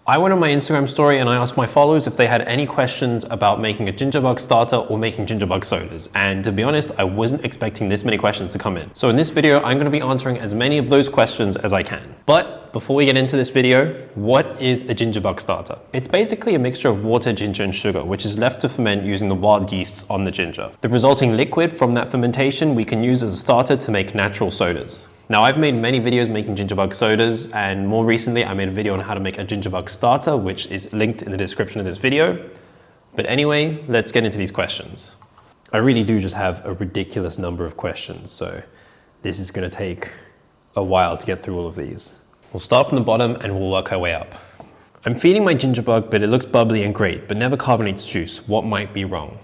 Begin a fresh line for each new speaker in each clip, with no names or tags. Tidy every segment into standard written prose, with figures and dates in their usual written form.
I went on my Instagram story and I asked my followers if they had any questions about making a gingerbug starter or making gingerbug sodas. And to be honest, I wasn't expecting this many questions to come in. So in this video, I'm going to be answering as many of those questions as I can. But before we get into this video, what is a gingerbug starter? It's basically a mixture of water, ginger, and sugar, which is left to ferment using the wild yeasts on the ginger. The resulting liquid from that fermentation we can use as a starter to make natural sodas. Now, I've made many videos making gingerbug sodas, and more recently I made a video on how to make a gingerbug starter, which is linked in the description of this video. But anyway, let's get into these questions. I really do just have a ridiculous number of questions, so this is going to take a while to get through all of these. We'll start from the bottom and we'll work our way up. I'm feeding my gingerbug, but it looks bubbly and great, but never carbonates juice. What might be wrong?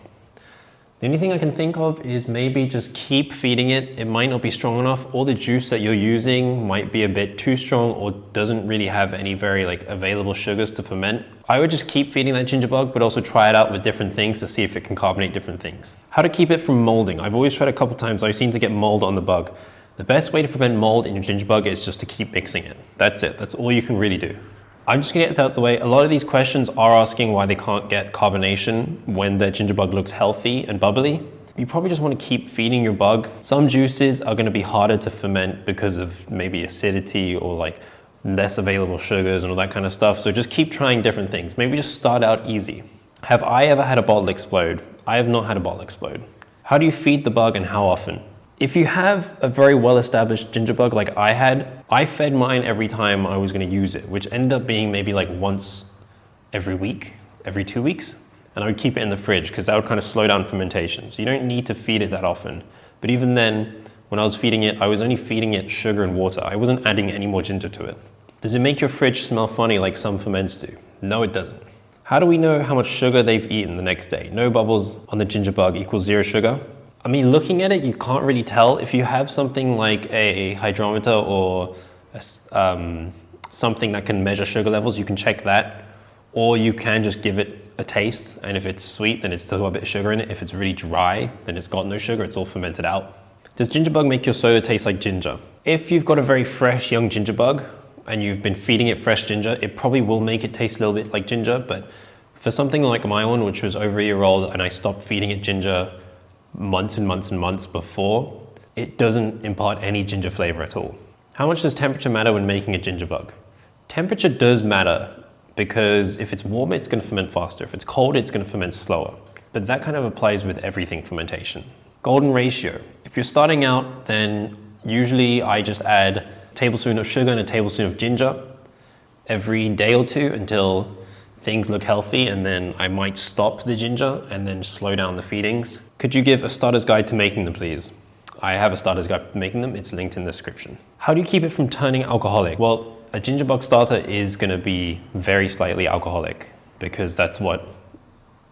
The only thing I can think of is maybe just keep feeding it. It might not be strong enough, or the juice that you're using might be a bit too strong or doesn't really have any very available sugars to ferment. I would just keep feeding that gingerbug, but also try it out with different things to see if it can carbonate different things. How to keep it from molding. I've always tried a couple times. I seem to get mold on the bug. The best way to prevent mold in your gingerbug is just to keep mixing it. That's it. That's all you can really do. I'm just gonna get that out of the way. A lot of these questions are asking why they can't get carbonation when their gingerbug looks healthy and bubbly. You probably just want to keep feeding your bug. Some juices are going to be harder to ferment because of maybe acidity or less available sugars and all that kind of stuff. So just keep trying different things. Maybe just start out easy. Have I ever had a bottle explode? I have not had a bottle explode. How do you feed the bug and how often? If you have a very well-established gingerbug like I had, I fed mine every time I was going to use it, which ended up being maybe once every week, every 2 weeks. And I would keep it in the fridge because that would kind of slow down fermentation. So you don't need to feed it that often. But even then, when I was feeding it, I was only feeding it sugar and water. I wasn't adding any more ginger to it. Does it make your fridge smell funny like some ferments do? No, it doesn't. How do we know how much sugar they've eaten the next day? No bubbles on the gingerbug equals 0 sugar. I mean, looking at it, you can't really tell. If you have something like a hydrometer or something that can measure sugar levels, you can check that. Or you can just give it a taste, and if it's sweet, then it's still got a bit of sugar in it. If it's really dry, then it's got no sugar, it's all fermented out. Does gingerbug make your soda taste like ginger? If you've got a very fresh young gingerbug and you've been feeding it fresh ginger, it probably will make it taste a little bit like ginger, but for something like my one, which was over a year old, and I stopped feeding it ginger months and months and months before, it doesn't impart any ginger flavor at all. How much does temperature matter when making a gingerbug? Temperature does matter because if it's warm, it's going to ferment faster. If it's cold, it's going to ferment slower. But that kind of applies with everything fermentation. Golden ratio. If you're starting out, then usually I just add a tablespoon of sugar and a tablespoon of ginger every day or two until things look healthy, and then I might stop the ginger and then slow down the feedings. Could you give a starter's guide to making them, please? I have a starter's guide for making them. It's linked in the description. How do you keep it from turning alcoholic? Well, a gingerbug starter is going to be very slightly alcoholic because that's what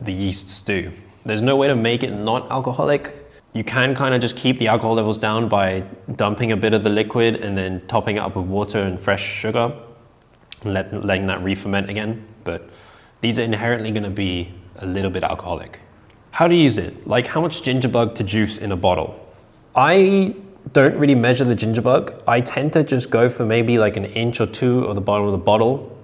the yeasts do. There's no way to make it not alcoholic. You can kind of just keep the alcohol levels down by dumping a bit of the liquid and then topping it up with water and fresh sugar and letting that re-ferment again. But these are inherently going to be a little bit alcoholic. How to use it? Like how much gingerbug to juice in a bottle? I don't really measure the gingerbug. I tend to just go for maybe an inch or 2 of the bottom of the bottle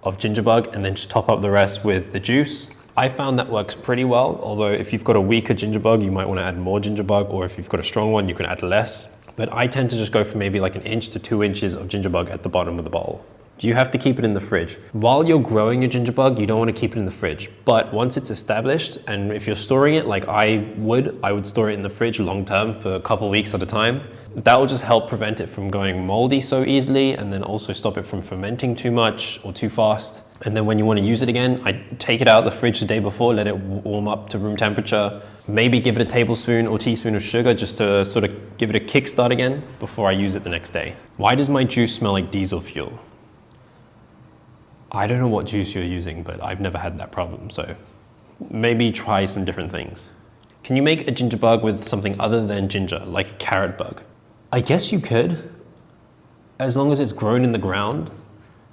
of gingerbug and then just top up the rest with the juice. I found that works pretty well, although if you've got a weaker gingerbug, you might want to add more gingerbug, or if you've got a strong one, you can add less. But I tend to just go for maybe an inch to 2 inches of gingerbug at the bottom of the bottle. Do you have to keep it in the fridge? While you're growing your gingerbug, you don't want to keep it in the fridge. But once it's established, and if you're storing it like I would store it in the fridge long term for a couple weeks at a time. That will just help prevent it from going moldy so easily, and then also stop it from fermenting too much or too fast. And then when you want to use it again, I take it out of the fridge the day before, let it warm up to room temperature, maybe give it a tablespoon or teaspoon of sugar just to sort of give it a kickstart again before I use it the next day. Why does my juice smell like diesel fuel? I don't know what juice you're using, but I've never had that problem, so maybe try some different things. Can you make a gingerbug with something other than ginger, like a carrot bug? I guess you could. As long as it's grown in the ground,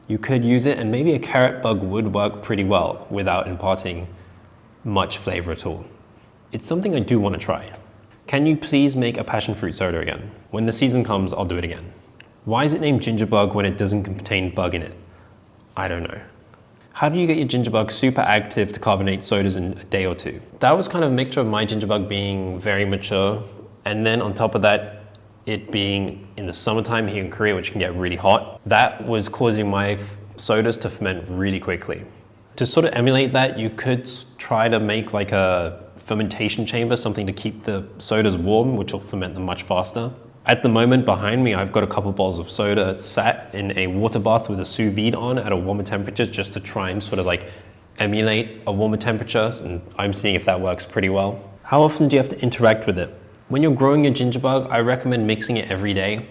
you could use it, and maybe a carrot bug would work pretty well without imparting much flavor at all. It's something I do want to try. Can you please make a passion fruit soda again? When the season comes, I'll do it again. Why is it named gingerbug when it doesn't contain bug in it? I don't know. How do you get your gingerbug super active to carbonate sodas in a day or two? That was kind of a mixture of my gingerbug being very mature, and then on top of that, it being in the summertime here in Korea, which can get really hot. That was causing my sodas to ferment really quickly. To sort of emulate that, you could try to make like a fermentation chamber, something to keep the sodas warm, which will ferment them much faster. At the moment behind me, I've got a couple bottles of soda sat in a water bath with a sous vide on at a warmer temperature, just to try and sort of like emulate a warmer temperature, and I'm seeing if that works pretty well. How often do you have to interact with it? When you're growing your gingerbug, I recommend mixing it every day.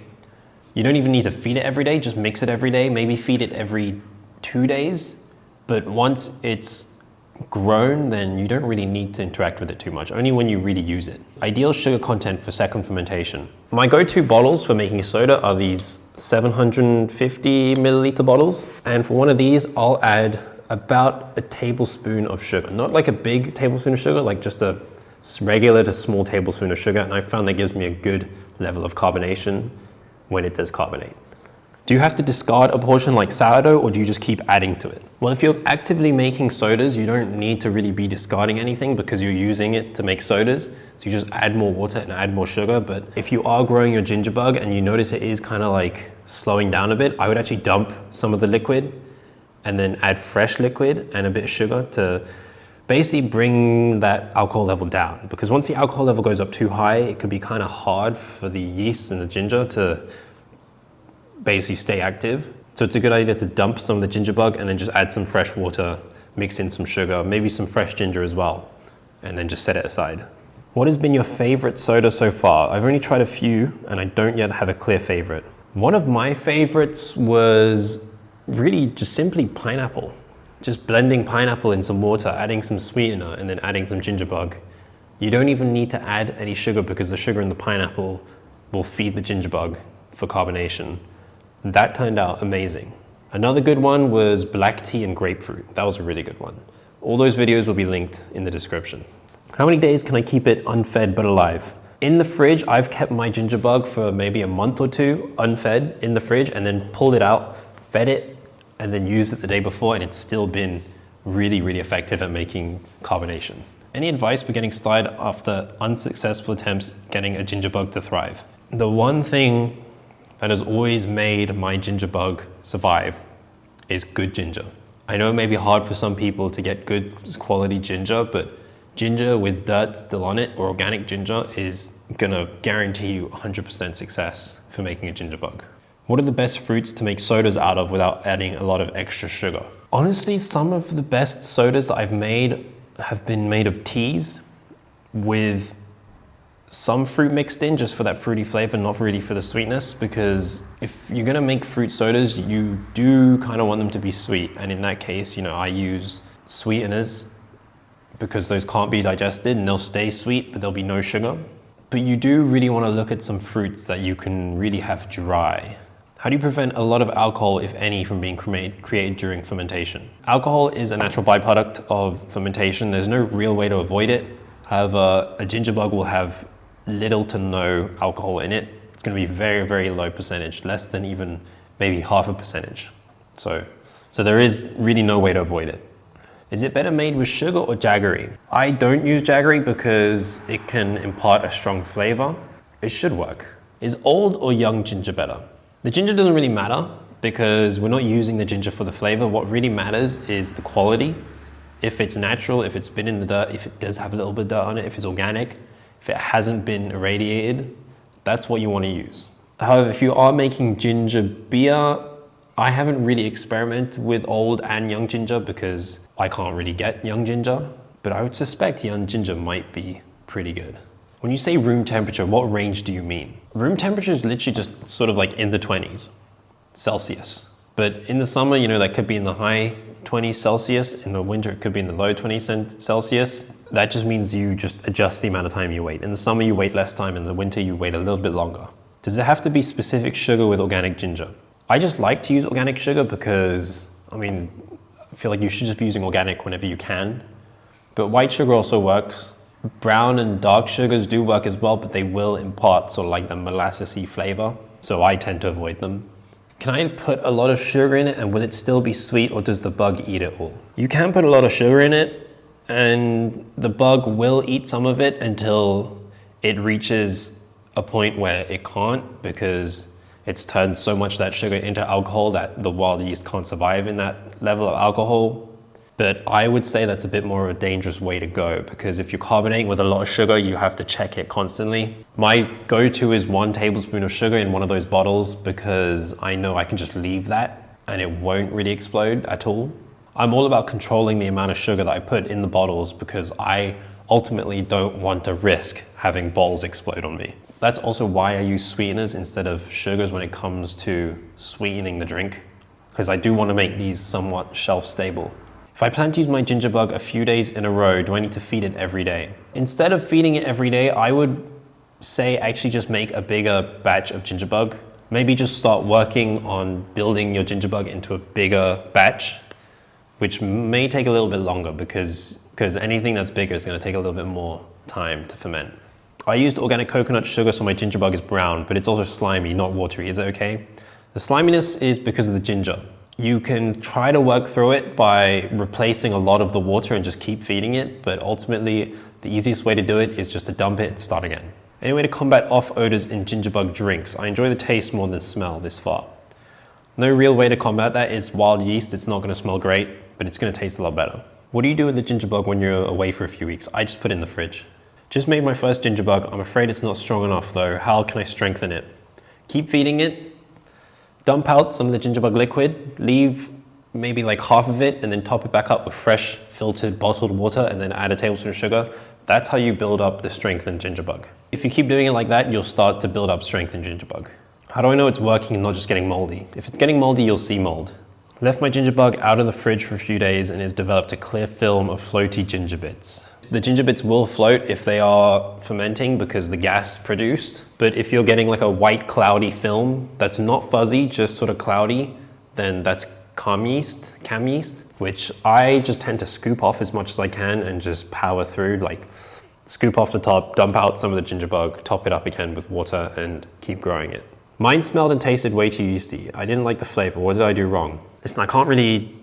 You don't even need to feed it every day, just mix it every day, maybe feed it every 2 days. But once it's grown, then you don't really need to interact with it too much, only when you really use it. Ideal sugar content for second fermentation. My go-to bottles for making a soda are these 750 milliliter bottles. And for one of these, I'll add about a tablespoon of sugar. Not like a big tablespoon of sugar, like just a regular to small tablespoon of sugar. And I found that gives me a good level of carbonation when it does carbonate. Do you have to discard a portion like sourdough, or do you just keep adding to it? Well, if you're actively making sodas, you don't need to really be discarding anything because you're using it to make sodas. So you just add more water and add more sugar. But if you are growing your gingerbug and you notice it is kind of like slowing down a bit, I would actually dump some of the liquid and then add fresh liquid and a bit of sugar to basically bring that alcohol level down. Because once the alcohol level goes up too high, it can be kind of hard for the yeast and the ginger to basically stay active. So it's a good idea to dump some of the gingerbug and then just add some fresh water, mix in some sugar, maybe some fresh ginger as well, and then just set it aside. What has been your favorite soda so far? I've only tried a few and I don't yet have a clear favorite. One of my favorites was really just simply pineapple. Just blending pineapple in some water, adding some sweetener, and then adding some gingerbug. You don't even need to add any sugar because the sugar in the pineapple will feed the gingerbug for carbonation. That turned out amazing. Another good one was black tea and grapefruit. That was a really good one. All those videos will be linked in the description. How many days can I keep it unfed but alive? In the fridge, I've kept my gingerbug for maybe a month or two unfed in the fridge and then pulled it out, fed it, and then used it the day before, and it's still been really, really effective at making carbonation. Any advice for getting started after unsuccessful attempts getting a gingerbug to thrive? The one thing that has always made my gingerbug survive is good ginger. I know it may be hard for some people to get good quality ginger, but ginger with dirt still on it or organic ginger is gonna guarantee you 100% success for making a gingerbug. What are the best fruits to make sodas out of without adding a lot of extra sugar? Honestly, some of the best sodas that I've made have been made of teas with some fruit mixed in just for that fruity flavor, not really for the sweetness, because if you're gonna make fruit sodas, you do kind of want them to be sweet. And in that case, I use sweeteners because those can't be digested and they'll stay sweet, but there'll be no sugar. But you do really want to look at some fruits that you can really have dry. How do you prevent a lot of alcohol, if any, from being created during fermentation? Alcohol is a natural byproduct of fermentation. There's no real way to avoid it. However, a gingerbug will have little to no alcohol in it. It's going to be very, very low percentage, less than even maybe 0.5%. So there is really no way to avoid it. Is it better made with sugar or jaggery? I don't use jaggery because it can impart a strong flavor. It should work. Is old or young ginger better? The ginger doesn't really matter because we're not using the ginger for the flavor. What really matters is the quality. If it's natural, if it's been in the dirt, if it does have a little bit of dirt on it, if it's organic, if it hasn't been irradiated, that's what you want to use. However, if you are making ginger beer, I haven't really experimented with old and young ginger because I can't really get young ginger, but I would suspect young ginger might be pretty good. When you say room temperature, what range do you mean? Room temperature is literally just sort of like in the 20s Celsius. But in the summer, that could be in the high 20s Celsius. In the winter, it could be in the low 20s Celsius. That just means you just adjust the amount of time you wait. In the summer, you wait less time. In the winter, you wait a little bit longer. Does it have to be specific sugar with organic ginger? I just like to use organic sugar because, I feel like you should just be using organic whenever you can. But white sugar also works. Brown and dark sugars do work as well, but they will impart sort of like the molassesy flavor. So I tend to avoid them. Can I put a lot of sugar in it and will it still be sweet, or does the bug eat it all? You can put a lot of sugar in it and the bug will eat some of it until it reaches a point where it can't, because it's turned so much of that sugar into alcohol that the wild yeast can't survive in that level of alcohol. But I would say that's a bit more of a dangerous way to go, because if you're carbonating with a lot of sugar, you have to check it constantly. My go-to is 1 tablespoon of sugar in one of those bottles, because I know I can just leave that and it won't really explode at all. I'm all about controlling the amount of sugar that I put in the bottles, because I ultimately don't want to risk having bottles explode on me. That's also why I use sweeteners instead of sugars when it comes to sweetening the drink, because I do want to make these somewhat shelf stable. If I plan to use my gingerbug a few days in a row, do I need to feed it every day? Instead of feeding it every day, I would say actually just make a bigger batch of gingerbug. Maybe just start working on building your gingerbug into a bigger batch, which may take a little bit longer because anything that's bigger is going to take a little bit more time to ferment. I used organic coconut sugar, so my gingerbug is brown, but it's also slimy, not watery. Is it okay? The sliminess is because of the ginger. You can try to work through it by replacing a lot of the water and just keep feeding it, but ultimately the easiest way to do it is just to dump it and start again. Any way to combat off odors in gingerbug drinks? I enjoy the taste more than the smell this far. No real way to combat that is wild yeast. It's not going to smell great, but it's going to taste a lot better. What do you do with the gingerbug when you're away for a few weeks? I just put it in the fridge. Just made my first gingerbug. I'm afraid it's not strong enough though. How can I strengthen it? Keep feeding it. Dump out some of the gingerbug liquid, leave maybe like half of it, and then top it back up with fresh filtered bottled water, and then add a tablespoon of sugar. That's how you build up the strength in gingerbug. If you keep doing it like that, you'll start to build up strength in gingerbug. How do I know it's working and not just getting moldy? If it's getting moldy, you'll see mold. Left my gingerbug out of the fridge for a few days and it's developed a clear film of floaty ginger bits. The ginger bits will float if they are fermenting because the gas produced. But if you're getting like a white cloudy film that's not fuzzy, just sort of cloudy, then that's cam yeast, which I just tend to scoop off as much as I can and just power through, like scoop off the top, dump out some of the gingerbug, top it up again with water and keep growing it. Mine smelled and tasted way too yeasty. I didn't like the flavor. What did I do wrong? Listen, I can't really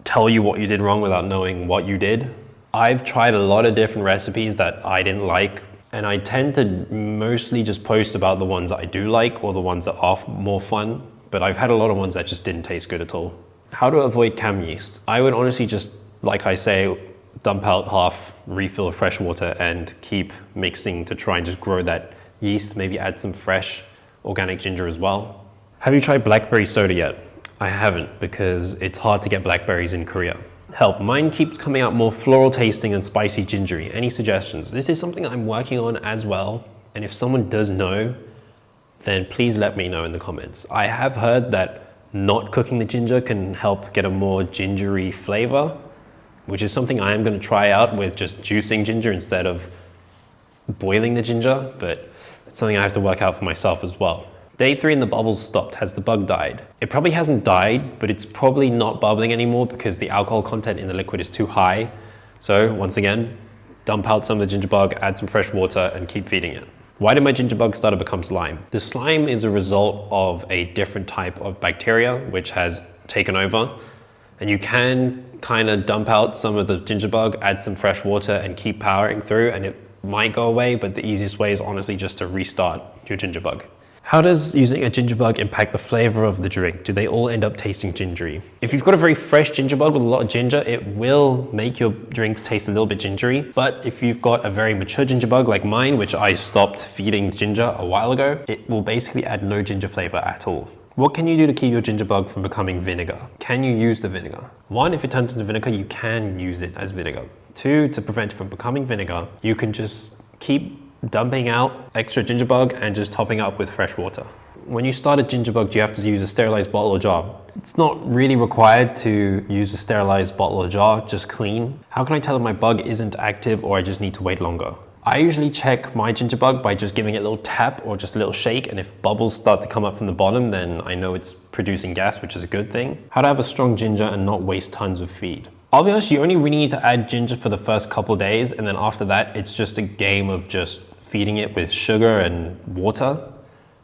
tell you what you did wrong without knowing what you did. I've tried a lot of different recipes that I didn't like, and I tend to mostly just post about the ones that I do like or the ones that are more fun, but I've had a lot of ones that just didn't taste good at all. How to avoid cam yeast? I would honestly just, like I say, dump out half, refill with fresh water and keep mixing to try and just grow that yeast, maybe add some fresh organic ginger as well. Have you tried blackberry soda yet? I haven't, because it's hard to get blackberries in Korea. Help, mine keeps coming out more floral tasting and spicy gingery. Any suggestions? This is something I'm working on as well, and if someone does know, then please let me know in the comments. I have heard that not cooking the ginger can help get a more gingery flavor, which is something I am going to try out with just juicing ginger instead of boiling the ginger, but it's something I have to work out for myself as well. Day 3 and the bubbles stopped. Has the bug died? It probably hasn't died, but it's probably not bubbling anymore because the alcohol content in the liquid is too high. So once again, dump out some of the gingerbug, add some fresh water and keep feeding it. Why did my gingerbug start to become slime? The slime is a result of a different type of bacteria which has taken over, and you can kind of dump out some of the gingerbug, add some fresh water and keep powering through, and it might go away, but the easiest way is honestly just to restart your gingerbug. How does using a gingerbug impact the flavor of the drink? Do they all end up tasting gingery? If you've got a very fresh gingerbug with a lot of ginger, it will make your drinks taste a little bit gingery. But if you've got a very mature gingerbug like mine, which I stopped feeding ginger a while ago, it will basically add no ginger flavor at all. What can you do to keep your gingerbug from becoming vinegar? Can you use the vinegar? 1, if it turns into vinegar, you can use it as vinegar. 2, to prevent it from becoming vinegar, you can just keep dumping out extra gingerbug and just topping up with fresh water. When you start a gingerbug, do you have to use a sterilized bottle or jar? It's not really required to use a sterilized bottle or jar, just clean. How can I tell if my bug isn't active or I just need to wait longer? I usually check my gingerbug by just giving it a little tap or just a little shake, and if bubbles start to come up from the bottom, then I know it's producing gas, which is a good thing. How to have a strong ginger and not waste tons of feed? I'll be honest, you only really need to add ginger for the first couple days, and then after that, it's just a game of just feeding it with sugar and water.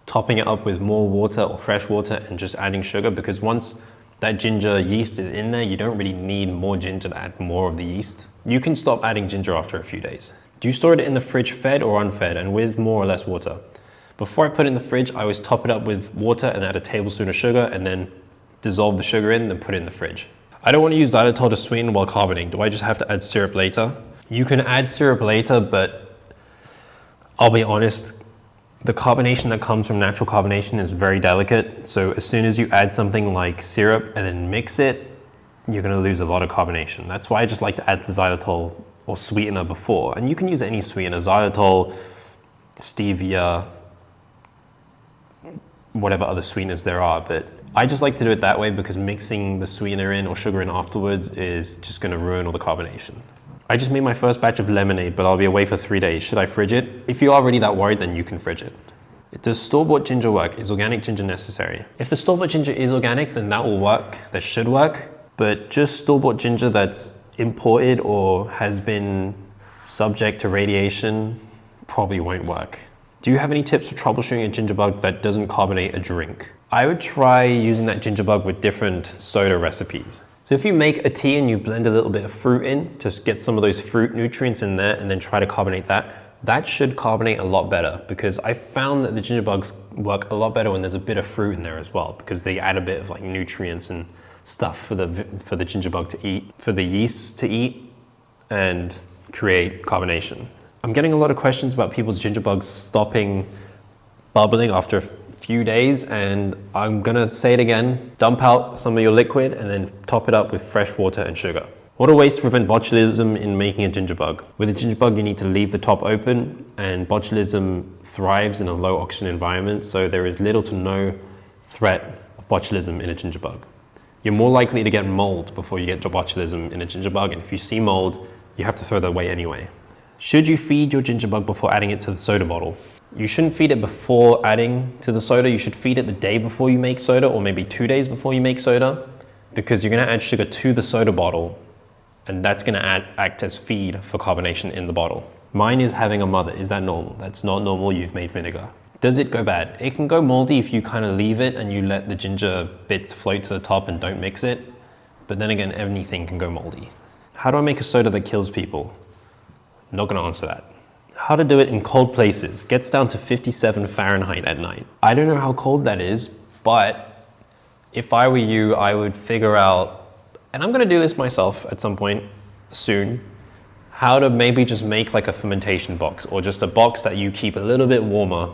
topping it up with more water or fresh water and just adding sugar, because once that ginger yeast is in there, you don't really need more ginger to add more of the yeast. You can stop adding ginger after a few days. Do you store it in the fridge fed or unfed and with more or less water? Before I put it in the fridge, I always top it up with water and add a tablespoon of sugar and then dissolve the sugar in, then put it in the fridge. I don't want to use xylitol to sweeten while carbonating. Do I just have to add syrup later? You can add syrup later, but I'll be honest, the carbonation that comes from natural carbonation is very delicate. So as soon as you add something like syrup and then mix it, you're going to lose a lot of carbonation. That's why I just like to add the xylitol or sweetener before. And you can use any sweetener, xylitol, stevia, whatever other sweeteners there are. But I just like to do it that way because mixing the sweetener in or sugar in afterwards is just going to ruin all the carbonation. I just made my first batch of lemonade, but I'll be away for 3 days. Should I fridge it? If you are really that worried, then you can fridge it. Does store-bought ginger work? Is organic ginger necessary? If the store-bought ginger is organic, then that will work. That should work. But just store-bought ginger that's imported or has been subject to radiation probably won't work. Do you have any tips for troubleshooting a gingerbug that doesn't carbonate a drink? I would try using that gingerbug with different soda recipes. So if you make a tea and you blend a little bit of fruit in to get some of those fruit nutrients in there and then try to carbonate that, that should carbonate a lot better, because I found that the gingerbugs work a lot better when there's a bit of fruit in there as well, because they add a bit of like nutrients and stuff for the gingerbug to eat, for the yeast to eat and create carbonation. I'm getting a lot of questions about people's gingerbugs stopping bubbling after a few days, and I'm gonna say it again. Dump out some of your liquid and then top it up with fresh water and sugar. What are ways to prevent botulism in making a gingerbug? With a gingerbug, you need to leave the top open, and botulism thrives in a low oxygen environment, so there is little to no threat of botulism in a gingerbug. You're more likely to get mold before you get botulism in a gingerbug, and if you see mold, you have to throw that away anyway. Should you feed your gingerbug before adding it to the soda bottle? You shouldn't feed it before adding to the soda. You should feed it the day before you make soda, or maybe 2 days before you make soda, because you're gonna add sugar to the soda bottle, and that's gonna act as feed for carbonation in the bottle. Mine is having a mother. Is that normal? That's not normal. You've made vinegar. Does it go bad? It can go moldy if you kind of leave it and you let the ginger bits float to the top and don't mix it. But then again, anything can go moldy. How do I make a soda that kills people? I'm not gonna answer that. How to do it in cold places. Gets down to 57 Fahrenheit at night. I don't know how cold that is, but if I were you, I would figure out, and I'm gonna do this myself at some point soon, how to maybe just make like a fermentation box, or just a box that you keep a little bit warmer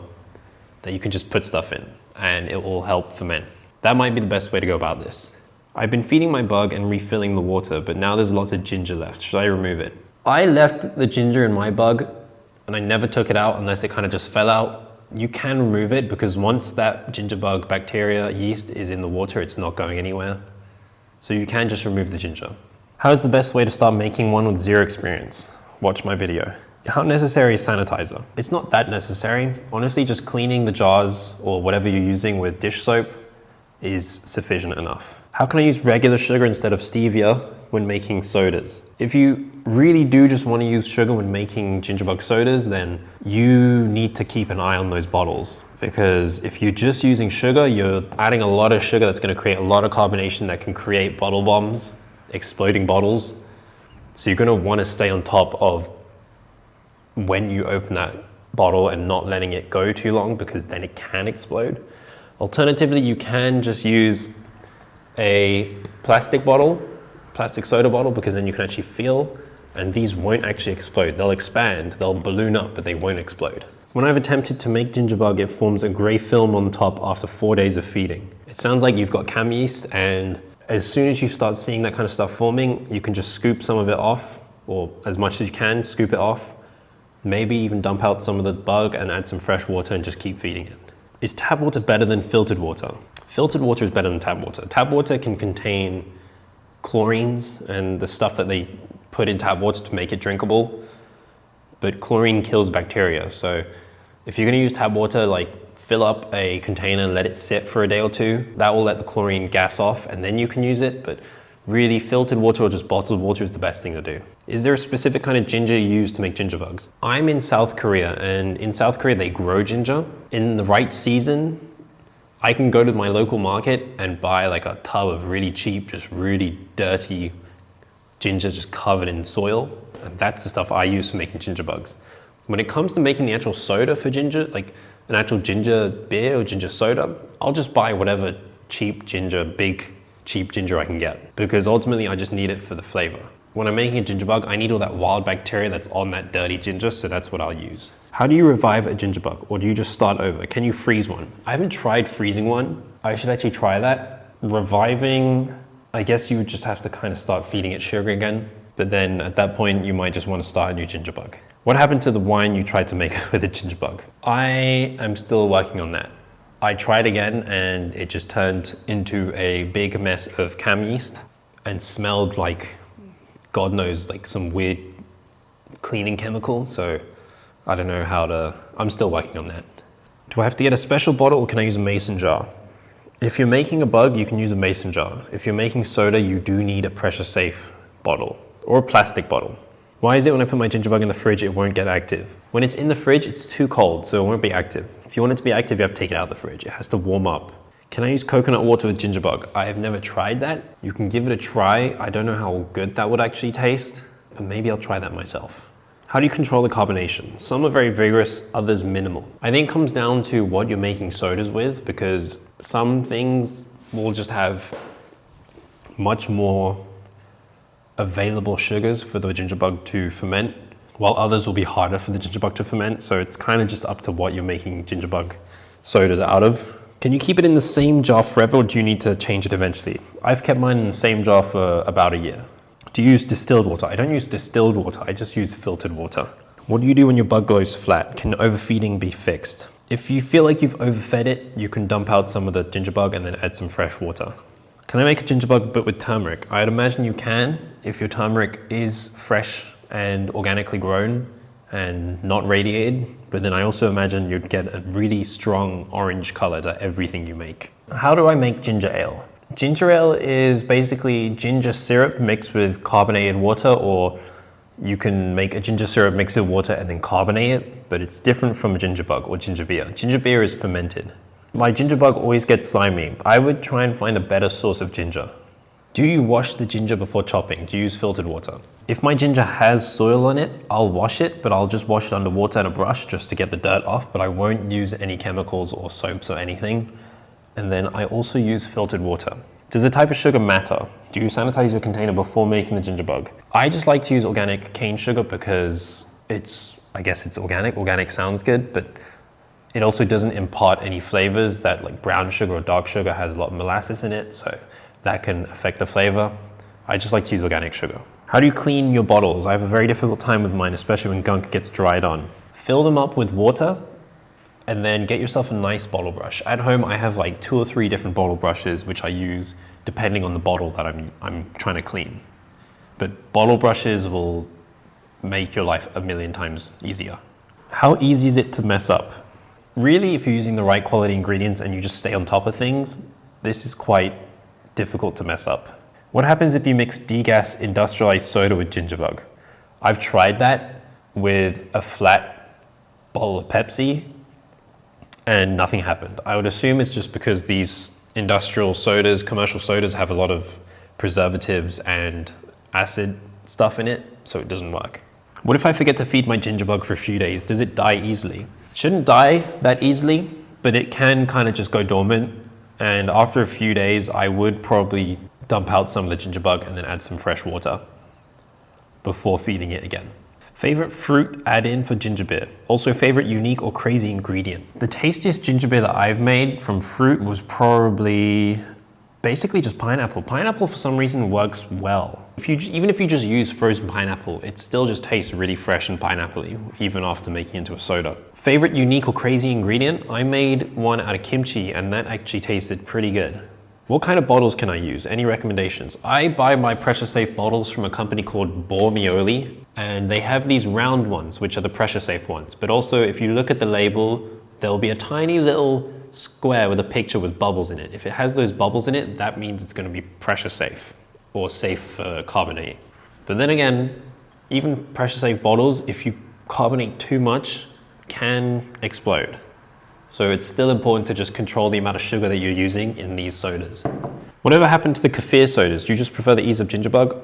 that you can just put stuff in and it will help ferment. That might be the best way to go about this. I've been feeding my bug and refilling the water, but now there's lots of ginger left. Should I remove it? I left the ginger in my bug and I never took it out unless it kind of just fell out. You can remove it because once that gingerbug bacteria yeast is in the water, it's not going anywhere. So you can just remove the ginger. How is the best way to start making one with zero experience? Watch my video. How necessary is sanitizer? It's not that necessary. Honestly, just cleaning the jars or whatever you're using with dish soap is sufficient enough. How can I use regular sugar instead of stevia when making sodas? If you really do just want to use sugar when making gingerbug sodas, then you need to keep an eye on those bottles. Because if you're just using sugar, you're adding a lot of sugar that's going to create a lot of carbonation that can create bottle bombs, exploding bottles. So you're going to want to stay on top of when you open that bottle and not letting it go too long, because then it can explode. Alternatively, you can just use a plastic bottle, plastic soda bottle, because then you can actually feel, and these won't actually explode. They'll expand, they'll balloon up, but they won't explode. When I've attempted to make gingerbug, it forms a gray film on top after 4 days of feeding. It sounds like you've got cam yeast, and as soon as you start seeing that kind of stuff forming, you can just scoop some of it off, or as much as you can, scoop it off. Maybe even dump out some of the bug and add some fresh water and just keep feeding it. Is tap water better than filtered water? Filtered water is better than tap water. Tap water can contain chlorines and the stuff that they put in tap water to make it drinkable, but chlorine kills bacteria. So if you're gonna use tap water, like fill up a container, let it sit for a day or two. That will let the chlorine gas off and then you can use it. But really filtered water or just bottled water is the best thing to do. Is there a specific kind of ginger you use to make gingerbugs? I'm in South Korea, and in South Korea they grow ginger. In the right season, I can go to my local market and buy like a tub of really cheap, just really dirty ginger just covered in soil. And that's the stuff I use for making gingerbugs. When it comes to making the actual soda for ginger, like an actual ginger beer or ginger soda, I'll just buy whatever cheap ginger, big cheap ginger I can get, because ultimately I just need it for the flavor. When I'm making a gingerbug, I need all that wild bacteria that's on that dirty ginger, so that's what I'll use. How do you revive a gingerbug, or do you just start over? Can you freeze one? I haven't tried freezing one. I should actually try that. Reviving, I guess you would just have to kind of start feeding it sugar again, but then at that point you might just want to start a new gingerbug. What happened to the wine you tried to make with a gingerbug? I am still working on that. I tried again and it just turned into a big mess of cam yeast and smelled like, God knows, like some weird cleaning chemical. So I don't know how to, I'm still working on that. Do I have to get a special bottle or can I use a mason jar? If you're making a bug, you can use a mason jar. If you're making soda, you do need a pressure safe bottle or a plastic bottle. Why is it when I put my gingerbug in the fridge, it won't get active? When it's in the fridge, it's too cold, so it won't be active. If you want it to be active, you have to take it out of the fridge. It has to warm up. Can I use coconut water with gingerbug? I have never tried that. You can give it a try. I don't know how good that would actually taste, but maybe I'll try that myself. How do you control the carbonation? Some are very vigorous, others minimal. I think it comes down to what you're making sodas with, because some things will just have much more available sugars for the gingerbug to ferment, while others will be harder for the gingerbug to ferment. So it's kind of just up to what you're making gingerbug sodas out of. Can you keep it in the same jar forever, or do you need to change it eventually? I've kept mine in the same jar for about a year. Do you use distilled water? I don't use distilled water, I just use filtered water. What do you do when your bug goes flat? Can overfeeding be fixed? If you feel like you've overfed it, you can dump out some of the gingerbug and then add some fresh water. Can I make a gingerbug but with turmeric? I'd imagine you can if your turmeric is fresh and organically grown and not radiated, but then I also imagine you'd get a really strong orange color to everything you make. How do I make ginger ale? Ginger ale is basically ginger syrup mixed with carbonated water, or you can make a ginger syrup, mix it with water and then carbonate it, but it's different from a gingerbug or ginger beer. Ginger beer is fermented. My gingerbug always gets slimy. I would try and find a better source of ginger. Do you wash the ginger before chopping? Do you use filtered water? If my ginger has soil on it, I'll wash it, but I'll just wash it under water and a brush just to get the dirt off, but I won't use any chemicals or soaps or anything. And then I also use filtered water. Does the type of sugar matter? Do you sanitize your container before making the gingerbug? I just like to use organic cane sugar because I guess it's organic. Organic sounds good, but it also doesn't impart any flavors that like brown sugar or dark sugar has a lot of molasses in it, so that can affect the flavor. I just like to use organic sugar. How do you clean your bottles? I have a very difficult time with mine, especially when gunk gets dried on. Fill them up with water and then get yourself a nice bottle brush. At home, I have like 2 or 3 different bottle brushes, which I use depending on the bottle that I'm trying to clean. But bottle brushes will make your life a million times easier. How easy is it to mess up? Really, if you're using the right quality ingredients and you just stay on top of things, this is quite difficult to mess up. What happens if you mix degas industrialized soda with gingerbug? I've tried that with a flat bottle of Pepsi and nothing happened. I would assume it's just because these industrial sodas, commercial sodas, have a lot of preservatives and acid stuff in it, so it doesn't work. What if I forget to feed my gingerbug for a few days? Does it die easily? It shouldn't die that easily, but it can kind of just go dormant. And after a few days, I would probably dump out some of the gingerbug and then add some fresh water before feeding it again. Favorite fruit add-in for ginger beer? Also favorite unique or crazy ingredient? The tastiest ginger beer that I've made from fruit was probably basically just pineapple. Pineapple for some reason works well. Even if you just use frozen pineapple, it still just tastes really fresh and pineapple-y, even after making it into a soda. Favorite unique or crazy ingredient? I made one out of kimchi and that actually tasted pretty good. What kind of bottles can I use? Any recommendations? I buy my pressure safe bottles from a company called Bormioli, and they have these round ones, which are the pressure safe ones. But also, if you look at the label, there'll be a tiny little square with a picture with bubbles in it. If it has those bubbles in it, that means it's going to be pressure safe. or safe for carbonating. But then again, even pressure safe bottles, if you carbonate too much, can explode. So it's still important to just control the amount of sugar that you're using in these sodas. Whatever happened to the kafir sodas? Do you just prefer the ease of gingerbug?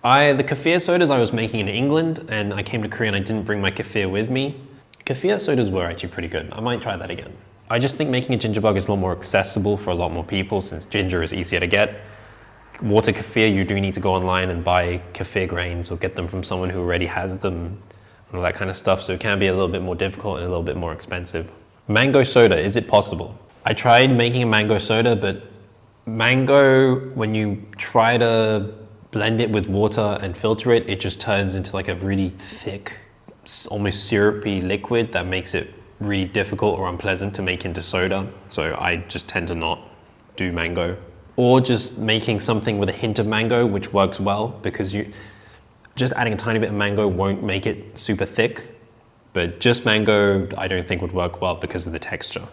The kafir sodas I was making in England, and I came to Korea and I didn't bring my kafir with me. Kafir sodas were actually pretty good. I might try that again. I just think making a gingerbug is a lot more accessible for a lot more people since ginger is easier to get. Water kefir, you do need to go online and buy kefir grains or get them from someone who already has them and all that kind of stuff. So it can be a little bit more difficult and a little bit more expensive. Mango soda, is it possible? I tried making a mango soda, but mango, when you try to blend it with water and filter it, it just turns into like a really thick, almost syrupy liquid that makes it really difficult or unpleasant to make into soda. So I just tend to not do mango. Or just making something with a hint of mango, which works well because just adding a tiny bit of mango won't make it super thick, but just mango I don't think would work well because of the texture.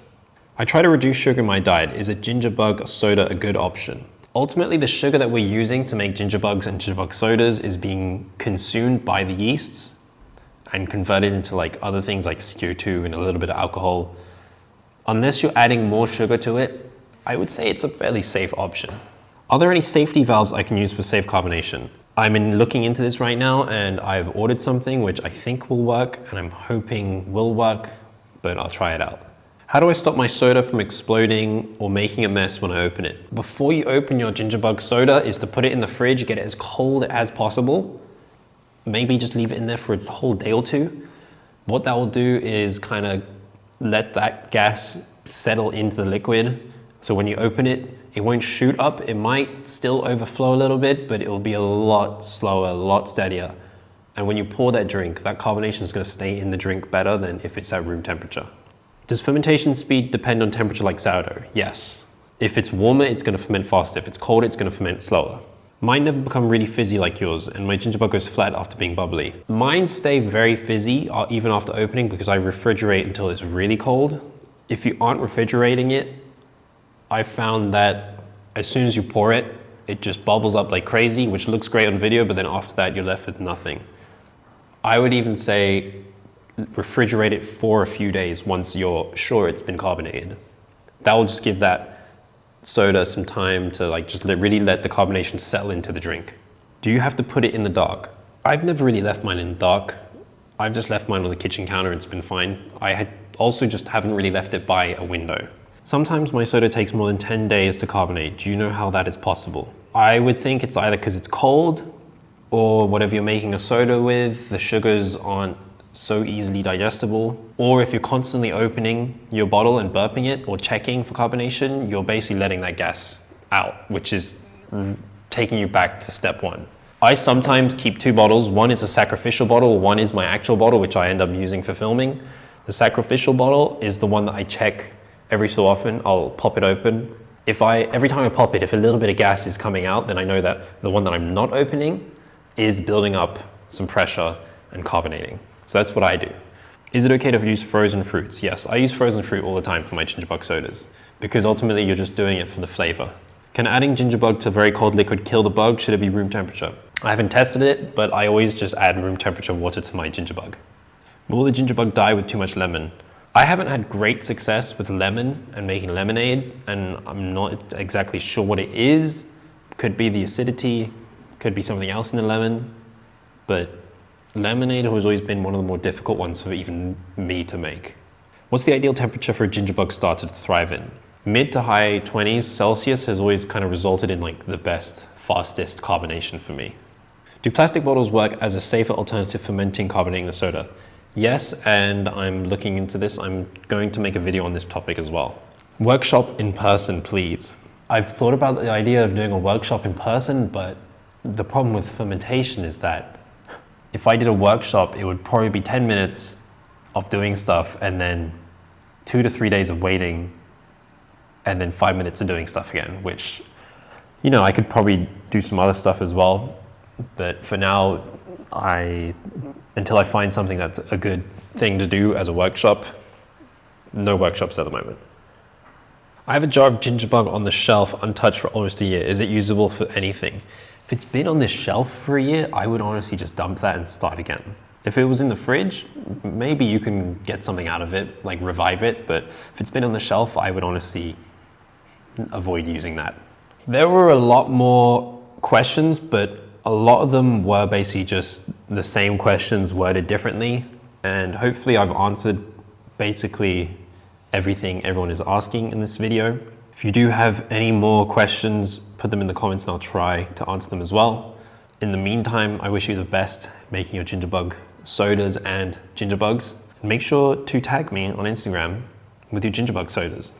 I try to reduce sugar in my diet. Is a gingerbug soda a good option? Ultimately, the sugar that we're using to make gingerbugs and gingerbug sodas is being consumed by the yeasts and converted into like other things like CO2 and a little bit of alcohol. Unless you're adding more sugar to it, I would say it's a fairly safe option. Are there any safety valves I can use for safe carbonation? I'm looking into this right now and I've ordered something which I think will work and I'm hoping will work, but I'll try it out. How do I stop my soda from exploding or making a mess when I open it? Before you open your gingerbug soda is to put it in the fridge, get it as cold as possible. Maybe just leave it in there for a whole day or two. What that will do is kind of let that gas settle into the liquid. So when you open it, it won't shoot up. It might still overflow a little bit, but it will be a lot slower, a lot steadier. And when you pour that drink, that carbonation is going to stay in the drink better than if it's at room temperature. Does fermentation speed depend on temperature like sourdough? Yes. If it's warmer, it's going to ferment faster. If it's colder, it's going to ferment slower. Mine never become really fizzy like yours, and my gingerbug goes flat after being bubbly. Mine stay very fizzy even after opening because I refrigerate until it's really cold. If you aren't refrigerating it, I found that as soon as you pour it, it just bubbles up like crazy, which looks great on video, but then after that, you're left with nothing. I would even say refrigerate it for a few days once you're sure it's been carbonated. That will just give that soda some time to like just really let the carbonation settle into the drink. Do you have to put it in the dark? I've never really left mine in the dark. I've just left mine on the kitchen counter and it's been fine. I also just haven't really left it by a window. Sometimes my soda takes more than 10 days to carbonate. Do you know how that is possible? I would think it's either because it's cold or whatever you're making a soda with, the sugars aren't so easily digestible. Or if you're constantly opening your bottle and burping it or checking for carbonation, you're basically letting that gas out, which is taking you back to step one. I sometimes keep two bottles. One is a sacrificial bottle, one is my actual bottle, which I end up using for filming. The sacrificial bottle is the one that I check every so often. I'll pop it open. Every time I pop it, if a little bit of gas is coming out, then I know that the one that I'm not opening is building up some pressure and carbonating. So that's what I do. Is it okay to use frozen fruits? Yes, I use frozen fruit all the time for my gingerbug sodas because ultimately you're just doing it for the flavor. Can adding gingerbug to very cold liquid kill the bug? Should it be room temperature? I haven't tested it, but I always just add room temperature water to my gingerbug. Will the gingerbug die with too much lemon? I haven't had great success with lemon and making lemonade, and I'm not exactly sure what it is. Could be the acidity, could be something else in the lemon, but lemonade has always been one of the more difficult ones for even me to make. What's the ideal temperature for a gingerbug starter to thrive in? Mid to high 20s Celsius has always kind of resulted in like the best, fastest carbonation for me. Do plastic bottles work as a safer alternative for fermenting, carbonating the soda? Yes, and I'm looking into this. I'm going to make a video on this topic as well. Workshop in person, please. I've thought about the idea of doing a workshop in person, but the problem with fermentation is that if I did a workshop, it would probably be 10 minutes of doing stuff and then 2 to 3 days of waiting and then 5 minutes of doing stuff again, which, you know, I could probably do some other stuff as well. But for now, until I find something that's a good thing to do as a workshop, no workshops at the moment. I have a jar of gingerbug on the shelf untouched for almost a year. Is it usable for anything? If it's been on this shelf for a year, I would honestly just dump that and start again. If it was in the fridge, maybe you can get something out of it, like revive it, but if it's been on the shelf, I would honestly avoid using that. There were a lot more questions, but a lot of them were basically just the same questions worded differently, and hopefully I've answered basically everything everyone is asking in this video. If you do have any more questions, put them in the comments and I'll try to answer them as well. In the meantime, I wish you the best making your gingerbug sodas and gingerbugs. And make sure to tag me on Instagram with your gingerbug sodas.